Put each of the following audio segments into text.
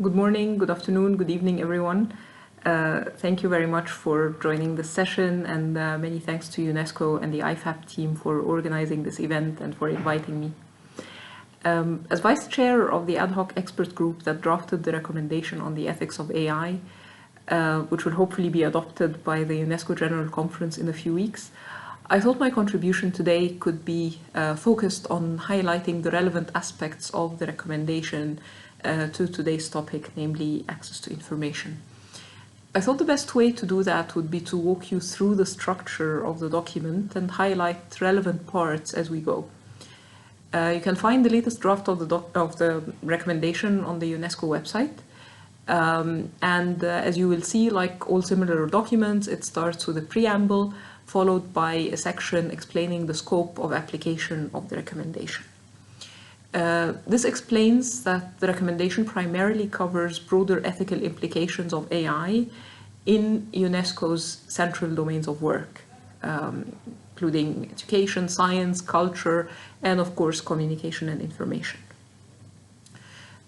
Good morning, good afternoon, good evening, everyone. Thank you very much for joining this session, and many thanks to UNESCO and the IFAP team for organizing this event and for inviting me. As Vice Chair of the ad hoc expert group that drafted the recommendation on the ethics of AI, which will hopefully be adopted by the UNESCO General Conference in a few weeks, I thought my contribution today could be focused on highlighting the relevant aspects of the recommendation to today's topic, namely access to information. I thought the best way to do that would be to walk you through the structure of the document and highlight relevant parts as we go. You can find the latest draft of the recommendation on the UNESCO website. As you will see, like all similar documents, it starts with a preamble, followed by a section explaining the scope of application of the recommendation. This explains that the recommendation primarily covers broader ethical implications of AI in UNESCO's central domains of work, including education, science, culture, and of course, communication and information.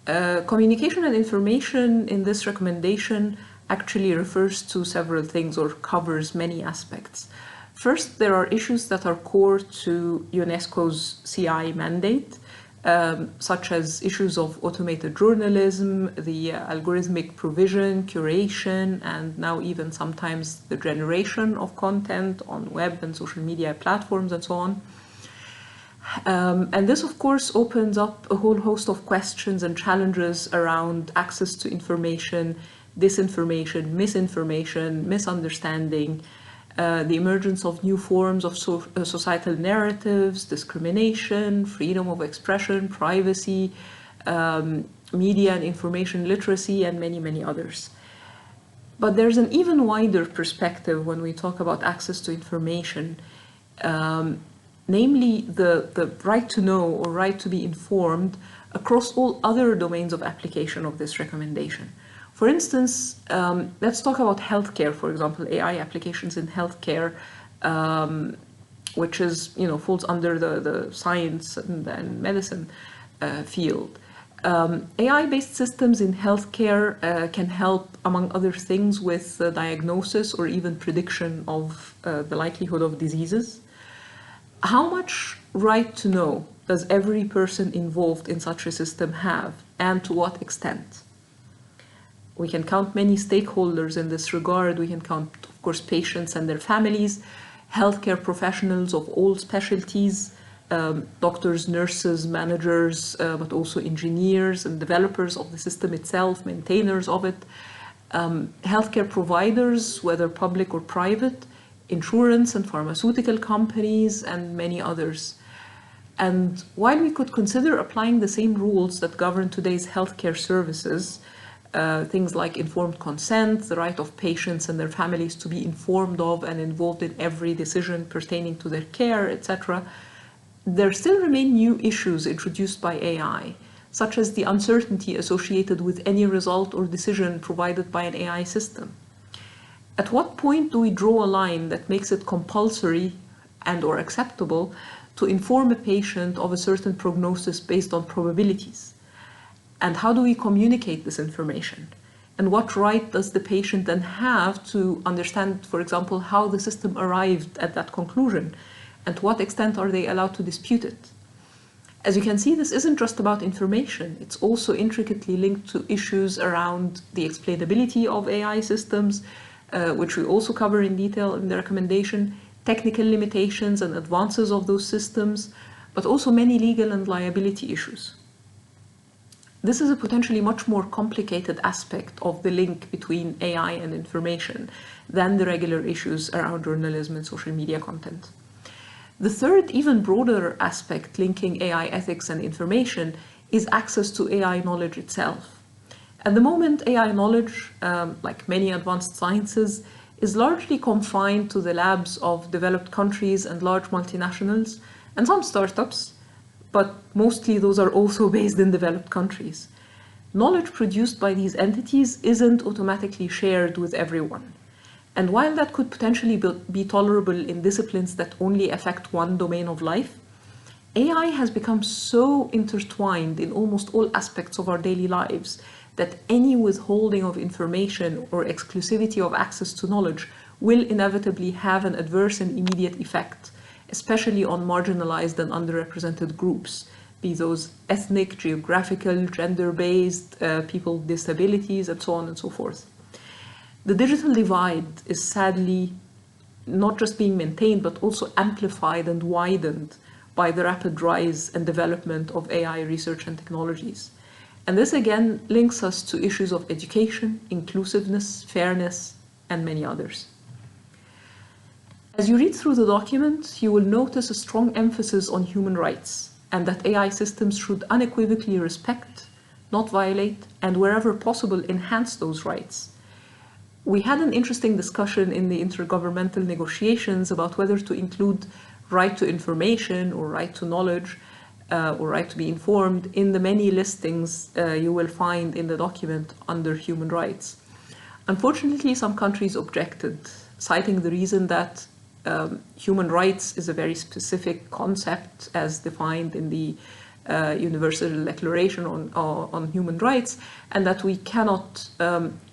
Communication and information in this recommendation actually refers to several things or covers many aspects. First, there are issues that are core to UNESCO's CI mandate, such as issues of automated journalism, the algorithmic provision, curation, and now even sometimes the generation of content on web and social media platforms and so on. And this, of course, opens up a whole host of questions and challenges around access to information, disinformation, misinformation, misunderstanding, the emergence of new forms of societal narratives, discrimination, freedom of expression, privacy, media and information literacy, and many, many others. But there's an even wider perspective when we talk about access to information, namely the right to know or right to be informed across all other domains of application of this recommendation. For instance, let's talk about healthcare, for example, AI applications in healthcare, which is, falls under the science and medicine field. AI-based systems in healthcare can help, among other things, with the diagnosis or even prediction of the likelihood of diseases. How much right to know does every person involved in such a system have, and to what extent? We can count many stakeholders in this regard. We can count, of course, patients and their families, healthcare professionals of all specialties, doctors, nurses, managers, but also engineers and developers of the system itself, maintainers of it, healthcare providers, whether public or private, insurance and pharmaceutical companies, and many others. And while we could consider applying the same rules that govern today's healthcare services, things like informed consent, the right of patients and their families to be informed of and involved in every decision pertaining to their care, etc., there still remain new issues introduced by AI, such as the uncertainty associated with any result or decision provided by an AI system. At what point do we draw a line that makes it compulsory and/or acceptable to inform a patient of a certain prognosis based on probabilities? And how do we communicate this information? And what right does the patient then have to understand, for example, how the system arrived at that conclusion? And to what extent are they allowed to dispute it? As you can see, this isn't just about information. It's also intricately linked to issues around the explainability of AI systems, which we also cover in detail in the recommendation, technical limitations and advances of those systems, but also many legal and liability issues. This is a potentially much more complicated aspect of the link between AI and information than the regular issues around journalism and social media content. The third, even broader aspect linking AI ethics and information is access to AI knowledge itself. At the moment, AI knowledge, like many advanced sciences, is largely confined to the labs of developed countries and large multinationals and some startups, but mostly those are also based in developed countries. Knowledge produced by these entities isn't automatically shared with everyone. And while that could potentially be tolerable in disciplines that only affect one domain of life, AI has become so intertwined in almost all aspects of our daily lives that any withholding of information or exclusivity of access to knowledge will inevitably have an adverse and immediate effect, especially on marginalized and underrepresented groups, be those ethnic, geographical, gender-based, people with disabilities, and so on and so forth. The digital divide is sadly not just being maintained, but also amplified and widened by the rapid rise and development of AI research and technologies. And this again links us to issues of education, inclusiveness, fairness, and many others. As you read through the document, you will notice a strong emphasis on human rights and that AI systems should unequivocally respect, not violate, and wherever possible enhance those rights. We had an interesting discussion in the intergovernmental negotiations about whether to include right to information or right to knowledge or right to be informed in the many listings you will find in the document under human rights. Unfortunately, some countries objected, citing the reason that human rights is a very specific concept as defined in the Universal Declaration on Human Rights, and that we cannot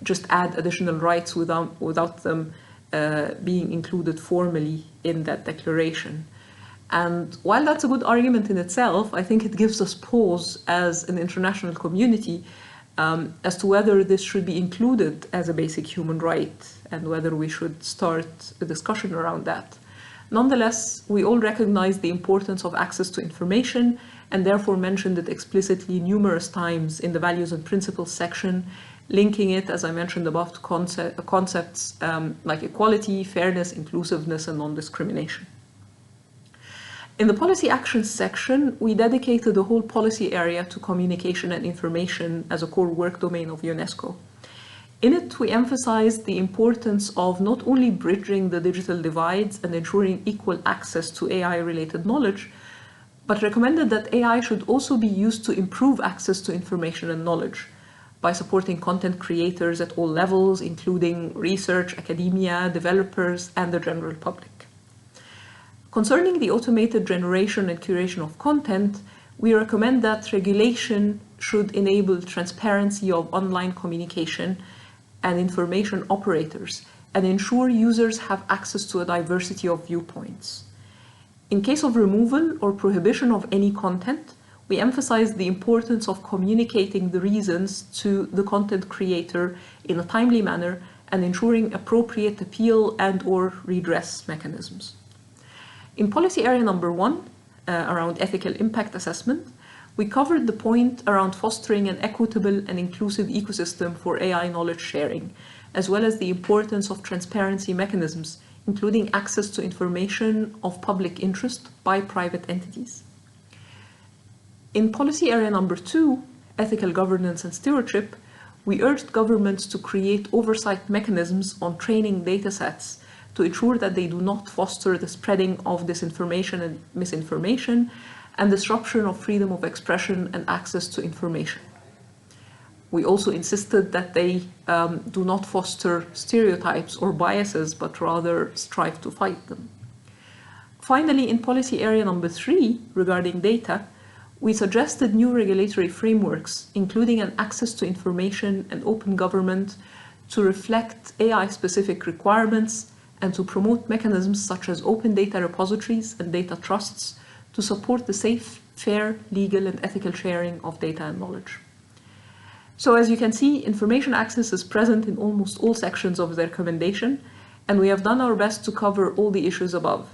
just add additional rights without them being included formally in that declaration. And while that's a good argument in itself, I think it gives us pause as an international community as to whether this should be included as a basic human right and whether we should start a discussion around that. Nonetheless, we all recognize the importance of access to information and therefore mentioned it explicitly numerous times in the Values and Principles section, linking it, as I mentioned above, to concepts like equality, fairness, inclusiveness, and non-discrimination. In the Policy Actions section, we dedicated a whole policy area to communication and information as a core work domain of UNESCO. In it, we emphasized the importance of not only bridging the digital divides and ensuring equal access to AI-related knowledge, but recommended that AI should also be used to improve access to information and knowledge by supporting content creators at all levels, including research, academia, developers, and the general public. Concerning the automated generation and curation of content, we recommend that regulation should enable transparency of online communication and information operators and ensure users have access to a diversity of viewpoints. In case of removal or prohibition of any content, we emphasize the importance of communicating the reasons to the content creator in a timely manner and ensuring appropriate appeal and/or redress mechanisms. In policy area number 1, around ethical impact assessment, we covered the point around fostering an equitable and inclusive ecosystem for AI knowledge sharing, as well as the importance of transparency mechanisms, including access to information of public interest by private entities. In policy area number 2, ethical governance and stewardship, we urged governments to create oversight mechanisms on training datasets to ensure that they do not foster the spreading of disinformation and misinformation and disruption of freedom of expression and access to information. We also insisted that they do not foster stereotypes or biases, but rather strive to fight them. Finally, in policy area number 3, regarding data, we suggested new regulatory frameworks, including an access to information and open government to reflect AI-specific requirements and to promote mechanisms such as open data repositories and data trusts to support the safe, fair, legal, and ethical sharing of data and knowledge. So as you can see, information access is present in almost all sections of the recommendation, and we have done our best to cover all the issues above.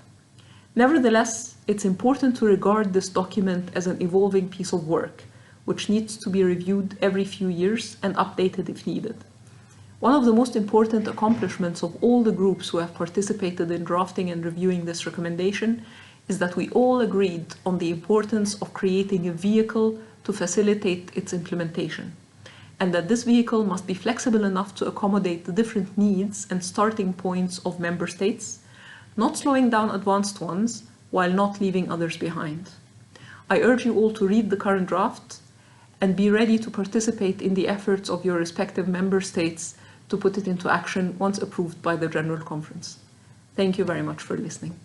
Nevertheless, it's important to regard this document as an evolving piece of work, which needs to be reviewed every few years and updated if needed. One of the most important accomplishments of all the groups who have participated in drafting and reviewing this recommendation is that we all agreed on the importance of creating a vehicle to facilitate its implementation, and that this vehicle must be flexible enough to accommodate the different needs and starting points of member states, not slowing down advanced ones while not leaving others behind. I urge you all to read the current draft and be ready to participate in the efforts of your respective member states to put it into action once approved by the General Conference. Thank you very much for listening.